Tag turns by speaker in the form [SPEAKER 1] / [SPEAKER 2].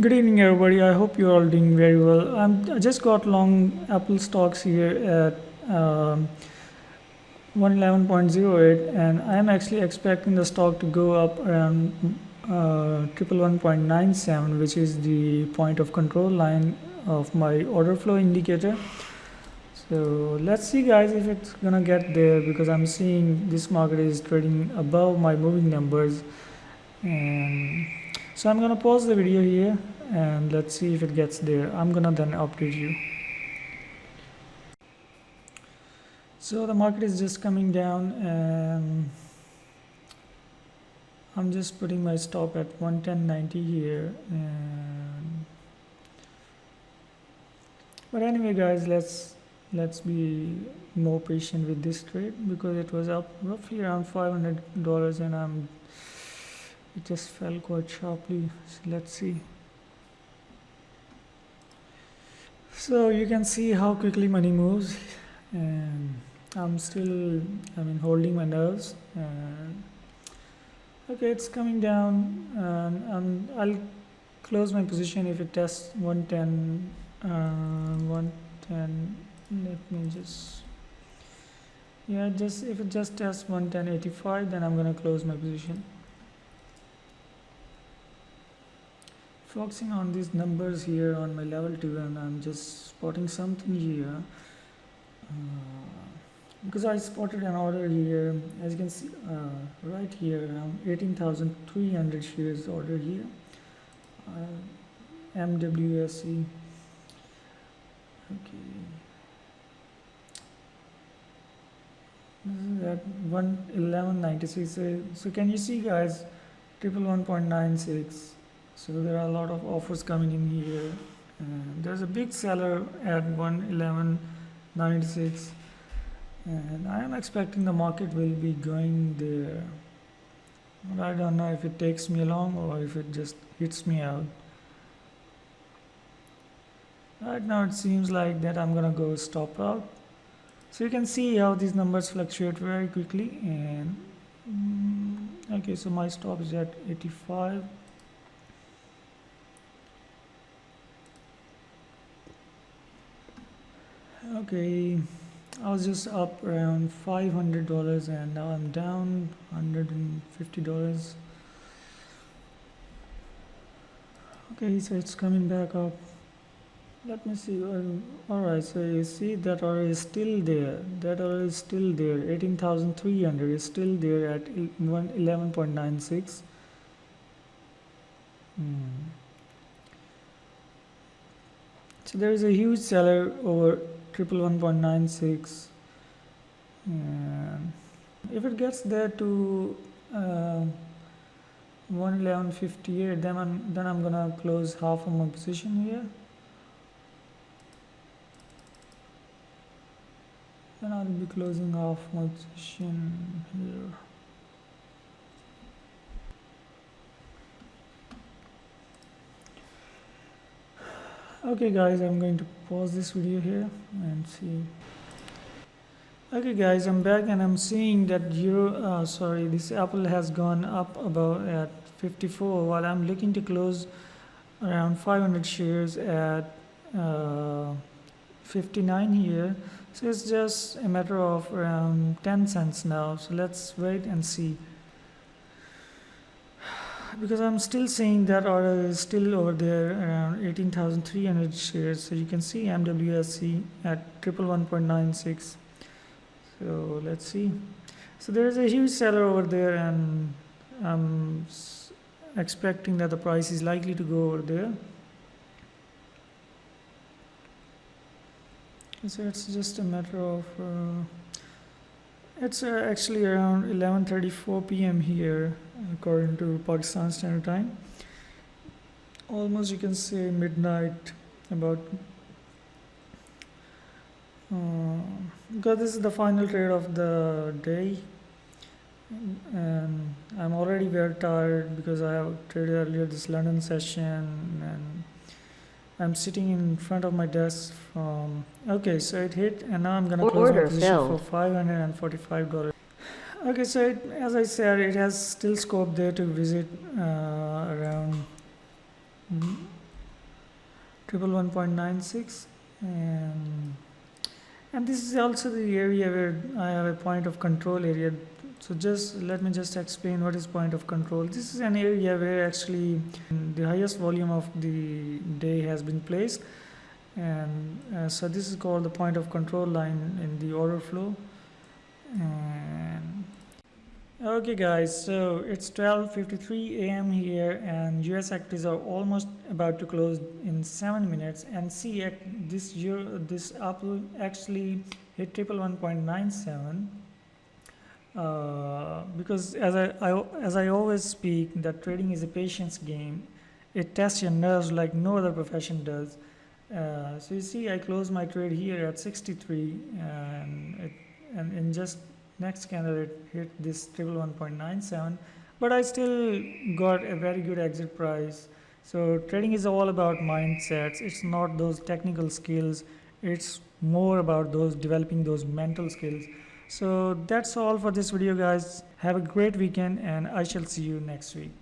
[SPEAKER 1] Good evening, everybody. I hope you're all doing very well. I just got long Apple stocks here at 111.08, and I'm actually expecting the stock to go up around 111.97, which is the point of control line of my order flow indicator. So let's see, guys, if it's gonna get there, because I'm seeing this market is trading above my moving numbers. And so I'm gonna pause the video here and let's see if it gets there. I'm gonna then update you. So the market is just coming down, and I'm just putting my stop at 110.90 here. But anyway, guys, let's be more patient with this trade, because it was up roughly around $500, and it just fell quite sharply. So let's see. So you can see how quickly money moves, and I'm still holding my nerves. And okay, it's coming down, and I'll close my position if it tests 110. 110. Let me just if it just tests 110.85, then I'm gonna close my position. Focusing on these numbers here on my level 2, and I'm just spotting something here, because I spotted an order here, as you can see right here, around 18,300 shares order here, MWSE. Okay, this is at 111.96. So can you see, guys, 111.96. So there are a lot of offers coming in here, and there's a big seller at 111.96, and I am expecting the market will be going there. But I don't know if it takes me along or if it just hits me out. Right now it seems like that I'm gonna go stop out. So you can see how these numbers fluctuate very quickly, and okay, so my stop is at 85. Okay, I was just up around $500, and now I'm down $150. Okay, so it's coming back up. Let me see. Alright, so you see that order is still there. That order is still there. 18,300 is still there at 111.96. So there is a huge seller over 111.96, and if it gets there to 111.58, then I'm gonna close half of my position here. Then I'll be closing half my position here. Okay, guys, I'm going to pause this video here and see. Okay, guys, I'm back, and I'm seeing that this Apple has gone up about at 54, while I'm looking to close around 500 shares at 59 here. So it's just a matter of around 10 cents now. So let's wait and see, because I'm still seeing that order is still over there around 18,300 shares. So you can see MWSC at 111.96. So let's see. So there is a huge seller over there, and I'm expecting that the price is likely to go over there. So it's just a matter of it's actually around 11:34 p.m. here, according to Pakistan Standard Time. Almost, you can say, midnight, about because this is the final trade of the day, and I'm already very tired because I have traded earlier this London session, and I'm sitting in front of my desk from. Okay, so it hit, and now I'm gonna close my position for $545. Okay, so as I said, it has still scope there to visit around triple 1.96, and this is also the area where I have a point of control area. So just let me just explain what is point of control. This is an area where actually the highest volume of the day has been placed, and so this is called the point of control line in the order flow. And okay guys, so it's 12:53 a.m. here, and US activities are almost about to close in 7 minutes. And see, this Apple actually hit triple 1.97, because as I always speak, that trading is a patience game. It tests your nerves like no other profession does. So you see, I closed my trade here at 63, and in just next candle it hit this triple 1.97, but I still got a very good exit price. So trading is all about mindsets. It's not those technical skills, it's more about those developing those mental skills. So that's all for this video guys. Have a great weekend, and I shall see you next week.